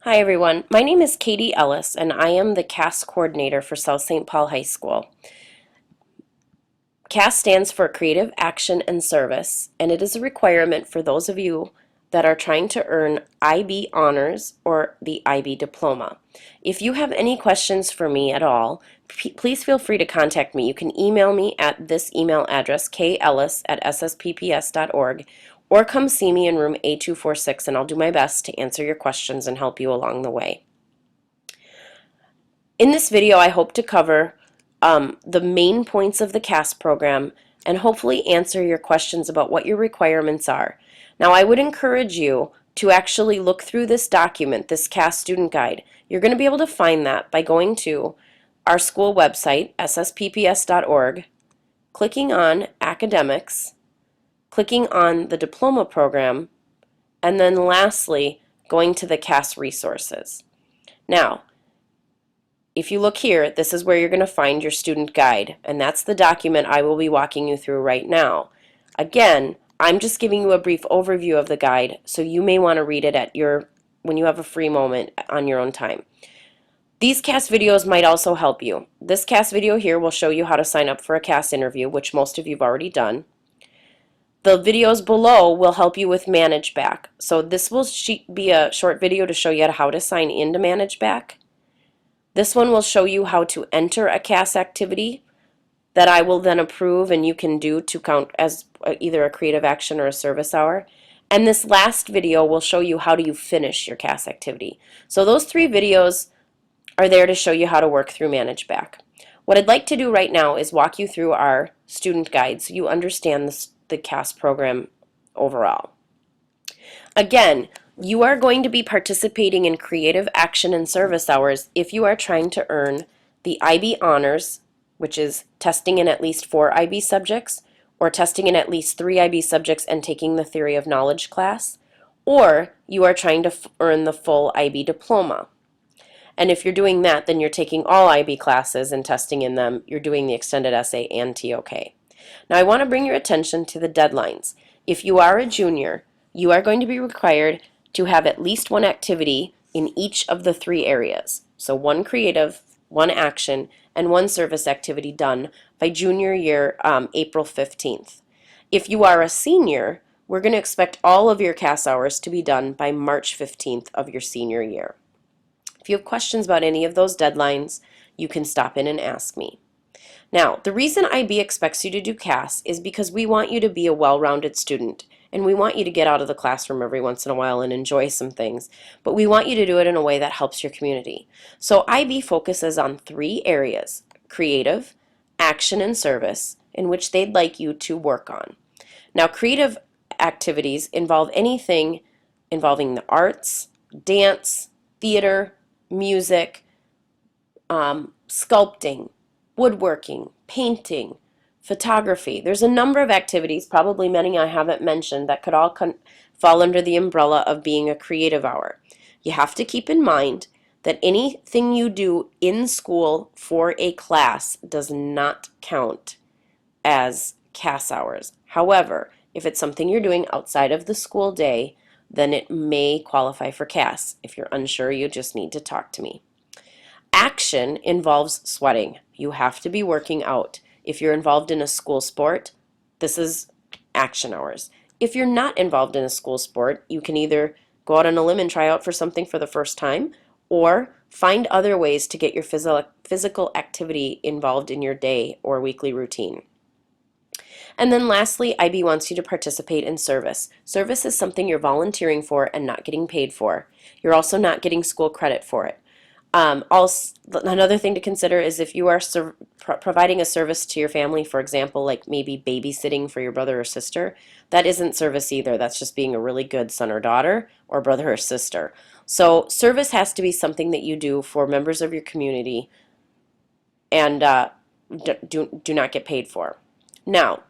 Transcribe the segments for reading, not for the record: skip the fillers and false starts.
Hi everyone, my name is Katie Ellis and I am the CAS coordinator for South St. Paul High School. CAS stands for Creative Action and Service, and it is a requirement for those of you that are trying to earn IB Honors or the IB Diploma. If you have any questions for me at all, please feel free to contact me. You can email me at this email address, kellis@sspps.org, or come see me in room A246 and I'll do my best to answer your questions and help you along the way. In this video, I hope to cover the main points of the CAS program and hopefully answer your questions about what your requirements are. Now, I would encourage you to actually look through this document, this CAS student guide. You're going to be able to find that by going to our school website, sspps.org, clicking on Academics, clicking on the Diploma Program, and then lastly, going to the CAS resources. Now, if you look here, this is where you're going to find your student guide, and that's the document I will be walking you through right now. Again, I'm just giving you a brief overview of the guide, so you may want to read it at when you have a free moment on your own time. These CAS videos might also help you. This CAS video here will show you how to sign up for a CAS interview, which most of you have already done. The videos below will help you with ManageBack. So this will be a short video to show you how to sign into ManageBack. This one will show you how to enter a CAS activity that I will then approve and you can do to count as either a creative action or a service hour. And this last video will show you how do you finish your CAS activity. So those three videos are there to show you how to work through ManageBack. What I'd like to do right now is walk you through our student guide so you understand the CAS program overall. Again, you are going to be participating in creative action and service hours if you are trying to earn the IB Honors, which is testing in at least 4 IB subjects, or testing in at least 3 IB subjects and taking the Theory of Knowledge class, or you are trying to earn the full IB diploma. And if you're doing that, then you're taking all IB classes and testing in them. You're doing the extended essay and TOK. Now I want to bring your attention to the deadlines. If you are a junior, you are going to be required to have at least one activity in each of the 3 areas. So 1 creative, 1 action, and 1 service activity done by junior year April 15th. If you are a senior, we're going to expect all of your CAS hours to be done by March 15th of your senior year. If you have questions about any of those deadlines, you can stop in and ask me. Now, the reason IB expects you to do CAS is because we want you to be a well-rounded student, and we want you to get out of the classroom every once in a while and enjoy some things, but we want you to do it in a way that helps your community. So IB focuses on 3 areas: creative, action, and service, in which they'd like you to work on. Now, creative activities involve anything involving the arts, dance, theater, music, sculpting, woodworking, painting, photography. There's a number of activities, probably many I haven't mentioned, that could all fall under the umbrella of being a creative hour. You have to keep in mind that anything you do in school for a class does not count as CAS hours. However, if it's something you're doing outside of the school day, then it may qualify for CAS. If you're unsure, you just need to talk to me. Action involves sweating. You have to be working out. If you're involved in a school sport, this is action hours. If you're not involved in a school sport, you can either go out on a limb and try out for something for the first time, or find other ways to get your physical activity involved in your day or weekly routine. And then lastly, IB wants you to participate in service. Service is something you're volunteering for and not getting paid for. You're also not getting school credit for it. Also, another thing to consider is if you are providing a service to your family, for example, like maybe babysitting for your brother or sister, that isn't service either. That's just being a really good son or daughter or brother or sister. So service has to be something that you do for members of your community and do not get paid for. Now,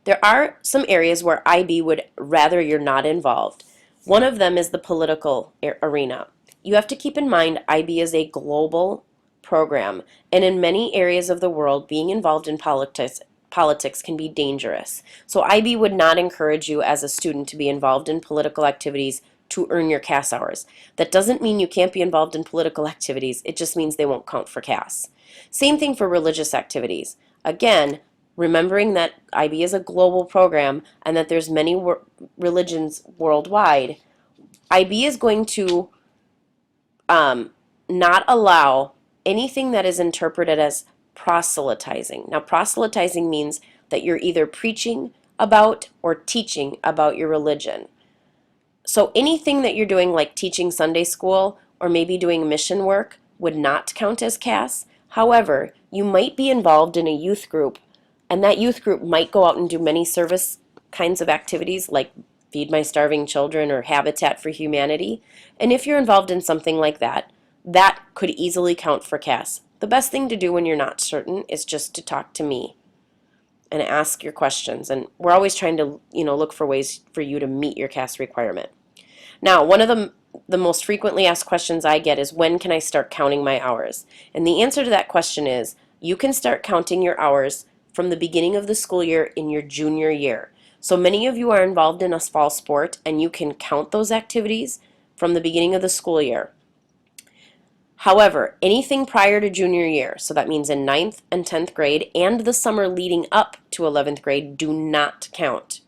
there are some areas where IB would rather you're not involved. One of them is the political arena. You have to keep in mind IB is a global program, and in many areas of the world, being involved in politics can be dangerous. So IB would not encourage you as a student to be involved in political activities to earn your CAS hours. That doesn't mean you can't be involved in political activities. It just means they won't count for CAS. Same thing for religious activities. Again, remembering that IB is a global program and that there's many religions worldwide, IB is going to not allow anything that is interpreted as proselytizing. Now, proselytizing means that you're either preaching about or teaching about your religion. So anything that you're doing, like teaching Sunday school or maybe doing mission work, would not count as CAS. However, you might be involved in a youth group, and that youth group might go out and do many service kinds of activities like Feed My Starving Children or Habitat for Humanity. And if you're involved in something like that, that could easily count for CAS. The best thing to do when you're not certain is just to talk to me and ask your questions. And we're always trying to, look for ways for you to meet your CAS requirement. Now, one of the most frequently asked questions I get is, when can I start counting my hours? And the answer to that question is, you can start counting your hours from the beginning of the school year in your junior year. So many of you are involved in a fall sport, and you can count those activities from the beginning of the school year. However, anything prior to junior year, so that means in 9th and 10th grade and the summer leading up to 11th grade, do not count.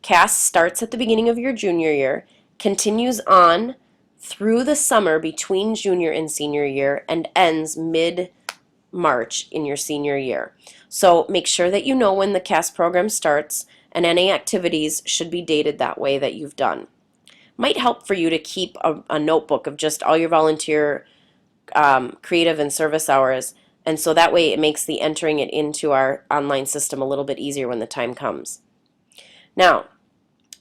CAS starts at the beginning of your junior year, continues on through the summer between junior and senior year, and ends mid-March in your senior year. So make sure that you know when the CAS program starts, and any activities should be dated that way that you've done. Might help for you to keep a notebook of just all your volunteer, creative, and service hours, and so that way it makes the entering it into our online system a little bit easier when the time comes. Now,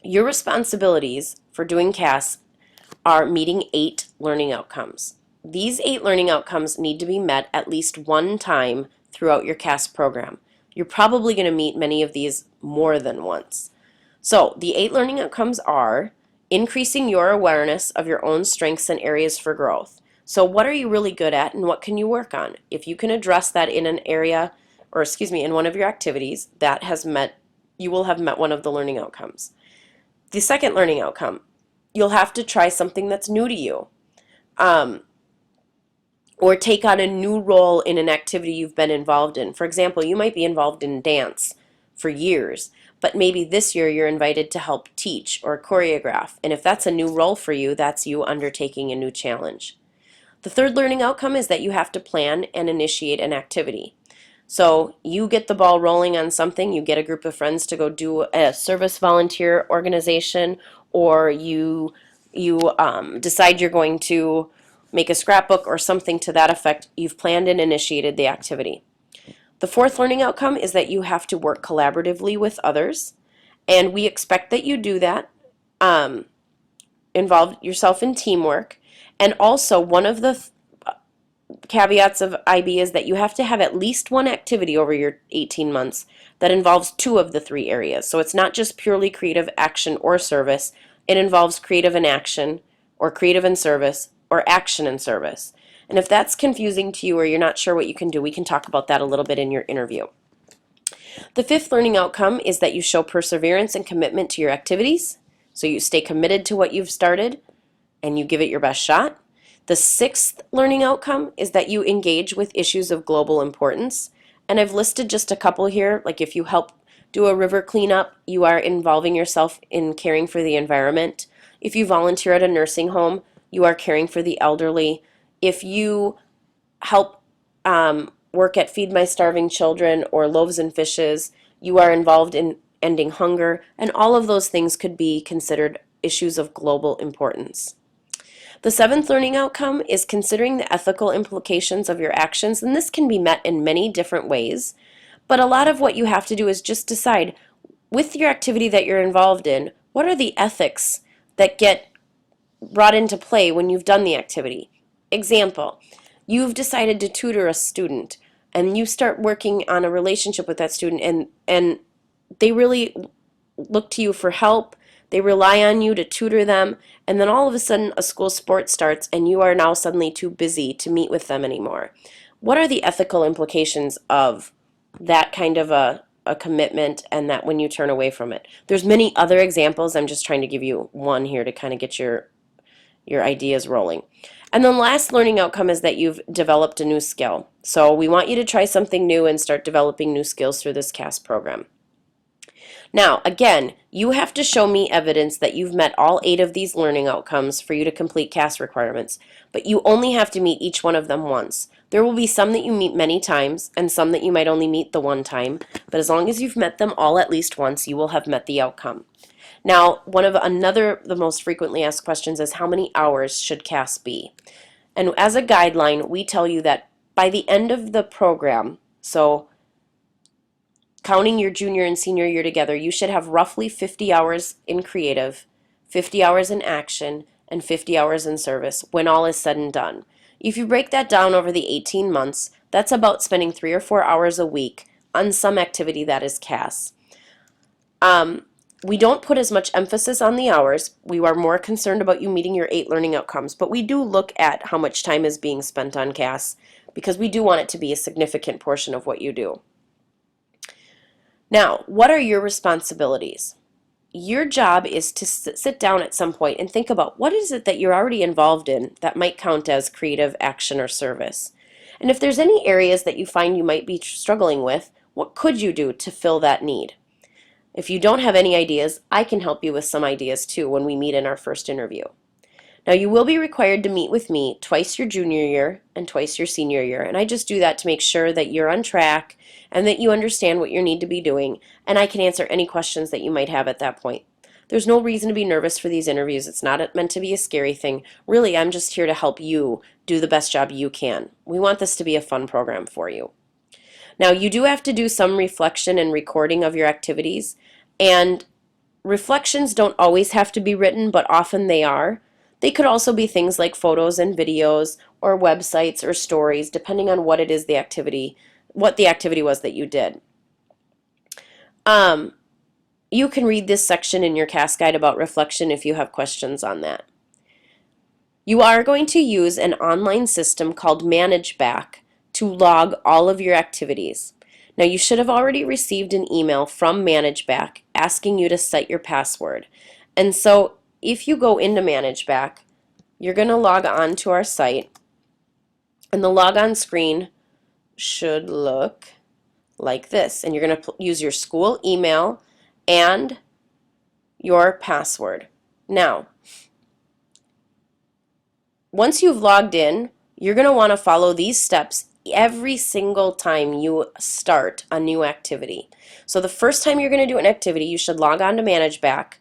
your responsibilities for doing CAS are meeting 8 learning outcomes. These 8 learning outcomes need to be met at least one time throughout your CAS program. You're probably going to meet many of these more than once. So the 8 learning outcomes are increasing your awareness of your own strengths and areas for growth. So what are you really good at and what can you work on? If you can address that in an area, in one of your activities, you will have met one of the learning outcomes. The second learning outcome, you'll have to try something that's new to you, or take on a new role in an activity you've been involved in. For example, you might be involved in dance for years, but maybe this year you're invited to help teach or choreograph. And if that's a new role for you, that's you undertaking a new challenge. The third learning outcome is that you have to plan and initiate an activity. So you get the ball rolling on something, you get a group of friends to go do a service volunteer organization, or you decide you're going to make a scrapbook or something to that effect. You've planned and initiated the activity. The fourth learning outcome is that you have to work collaboratively with others, and we expect that you do that, involve yourself in teamwork. And also, one of the caveats of IB is that you have to have at least one activity over your 18 months that involves 2 of the 3 areas. So it's not just purely creative action or service. It involves creative and action, or creative and service, or action and service. And if that's confusing to you or you're not sure what you can do, we can talk about that a little bit in your interview. The fifth learning outcome is that you show perseverance and commitment to your activities. So you stay committed to what you've started and you give it your best shot. The sixth learning outcome is that you engage with issues of global importance. And I've listed just a couple here, like if you help do a river cleanup, you are involving yourself in caring for the environment. If you volunteer at a nursing home, you are caring for the elderly. If you help work at Feed My Starving Children or Loaves and Fishes, you are involved in ending hunger, and all of those things could be considered issues of global importance. The seventh learning outcome is considering the ethical implications of your actions, and this can be met in many different ways, but a lot of what you have to do is just decide, with your activity that you're involved in, what are the ethics that get brought into play when you've done the activity. Example, you've decided to tutor a student, and you start working on a relationship with that student, and they really look to you for help. They rely on you to tutor them, and then all of a sudden a school sport starts and you are now suddenly too busy to meet with them anymore. What are the ethical implications of that kind of a commitment, and that when you turn away from it? There's many other examples. I'm just trying to give you one here to kind of get your your ideas rolling. And the last learning outcome is that you've developed a new skill. So we want you to try something new and start developing new skills through this CAS program. Now, again, you have to show me evidence that you've met all 8 of these learning outcomes for you to complete CAS requirements, but you only have to meet each one of them once. There will be some that you meet many times and some that you might only meet the one time, but as long as you've met them all at least once, you will have met the outcome. Now, the most frequently asked questions is how many hours should CAS be? And as a guideline, we tell you that by the end of the program, so counting your junior and senior year together, you should have roughly 50 hours in creative, 50 hours in action, and 50 hours in service when all is said and done. If you break that down over the 18 months, that's about spending 3 or 4 hours a week on some activity that is CAS. We don't put as much emphasis on the hours. We are more concerned about you meeting your 8 learning outcomes, but we do look at how much time is being spent on CAS because we do want it to be a significant portion of what you do. Now, what are your responsibilities? Your job is to sit down at some point and think about what is it that you're already involved in that might count as creative action or service. And if there's any areas that you find you might be struggling with, what could you do to fill that need? If you don't have any ideas, I can help you with some ideas too when we meet in our first interview. Now, you will be required to meet with me twice your junior year and twice your senior year, and I just do that to make sure that you're on track and that you understand what you need to be doing, and I can answer any questions that you might have at that point. There's no reason to be nervous for these interviews. It's not meant to be a scary thing. Really, I'm just here to help you do the best job you can. We want this to be a fun program for you. Now, you do have to do some reflection and recording of your activities, and reflections don't always have to be written, but often they are. They could also be things like photos and videos or websites or stories, depending on what it is what the activity was that you did. You can read this section in your CAS guide about reflection if you have questions on that. You are going to use an online system called ManageBack to log all of your activities. Now, you should have already received an email from ManageBack asking you to set your password. And so if you go into ManageBack, you're going to log on to our site, and the logon screen should look like this. And you're going to use your school email and your password. Now, once you've logged in, you're going to want to follow these steps every single time you start a new activity. So the first time you're going to do an activity, you should log on to ManageBack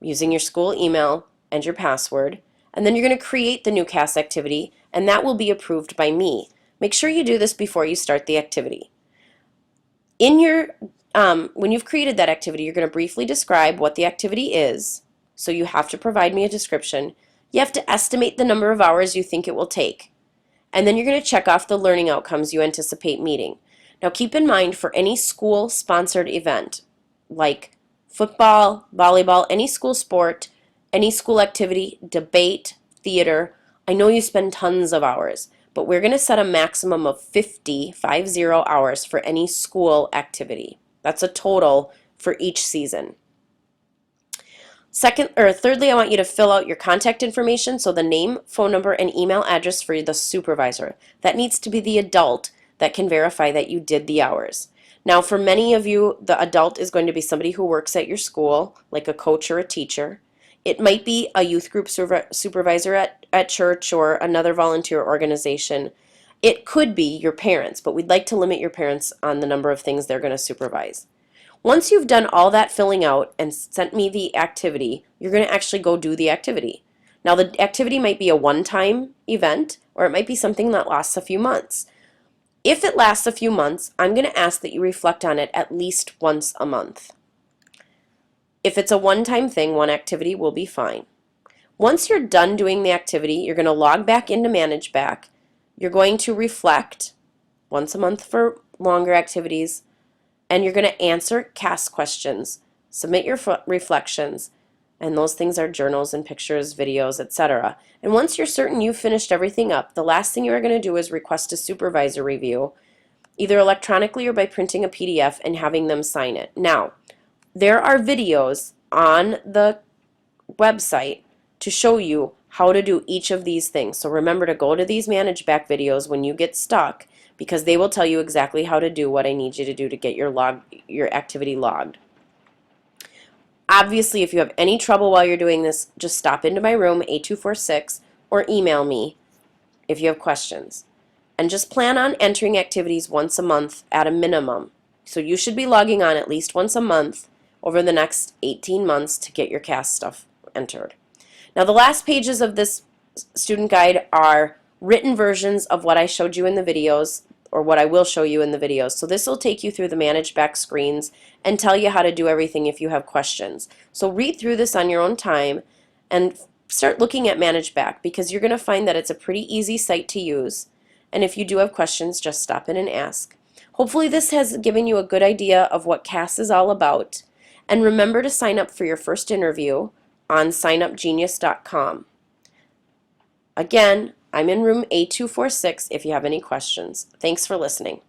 using your school email and your password, and then you're going to create the new CAS activity, and that will be approved by me. Make sure you do this before you start the activity. When you've created that activity, you're going to briefly describe what the activity is, so you have to provide me a description. You have to estimate the number of hours you think it will take, and then you're going to check off the learning outcomes you anticipate meeting. Now, keep in mind, for any school-sponsored event, like football, volleyball, any school sport, any school activity, debate, theater, I know you spend tons of hours, but we're going to set a maximum of 50 hours for any school activity. That's a total for each season. Thirdly, I want you to fill out your contact information, so the name, phone number, and email address for the supervisor. That needs to be the adult that can verify that you did the hours. Now, for many of you, the adult is going to be somebody who works at your school, like a coach or a teacher. It might be a youth group supervisor at church or another volunteer organization. It could be your parents, but we'd like to limit your parents on the number of things they're going to supervise. Once you've done all that filling out and sent me the activity, you're going to actually go do the activity. Now, the activity might be a one-time event, or it might be something that lasts a few months. If it lasts a few months, I'm going to ask that you reflect on it at least once a month. If it's a one-time thing, one activity will be fine. Once you're done doing the activity, you're going to log back into ManageBack. You're going to reflect once a month for longer activities, and you're going to answer CAS questions, submit your reflections, and those things are journals and pictures, videos, etc. And once you're certain you've finished everything up, the last thing you are going to do is request a supervisor review, either electronically or by printing a PDF and having them sign it. Now, there are videos on the website to show you how to do each of these things. So remember to go to these Manage Back videos when you get stuck, because they will tell you exactly how to do what I need you to do to get your activity logged. Obviously, if you have any trouble while you're doing this, just stop into my room, 8246, or email me if you have questions. And just plan on entering activities once a month at a minimum. So you should be logging on at least once a month over the next 18 months to get your CAS stuff entered. Now the last pages of this student guide are written versions of what I showed you in the videos, or what I will show you in the videos. So this will take you through the Manage Back screens and tell you how to do everything if you have questions. So read through this on your own time and start looking at Manage Back, because you're going to find that it's a pretty easy site to use. And if you do have questions, just stop in and ask. Hopefully this has given you a good idea of what CAS is all about. And remember to sign up for your first interview on signupgenius.com. Again, I'm in room A246 if you have any questions. Thanks for listening.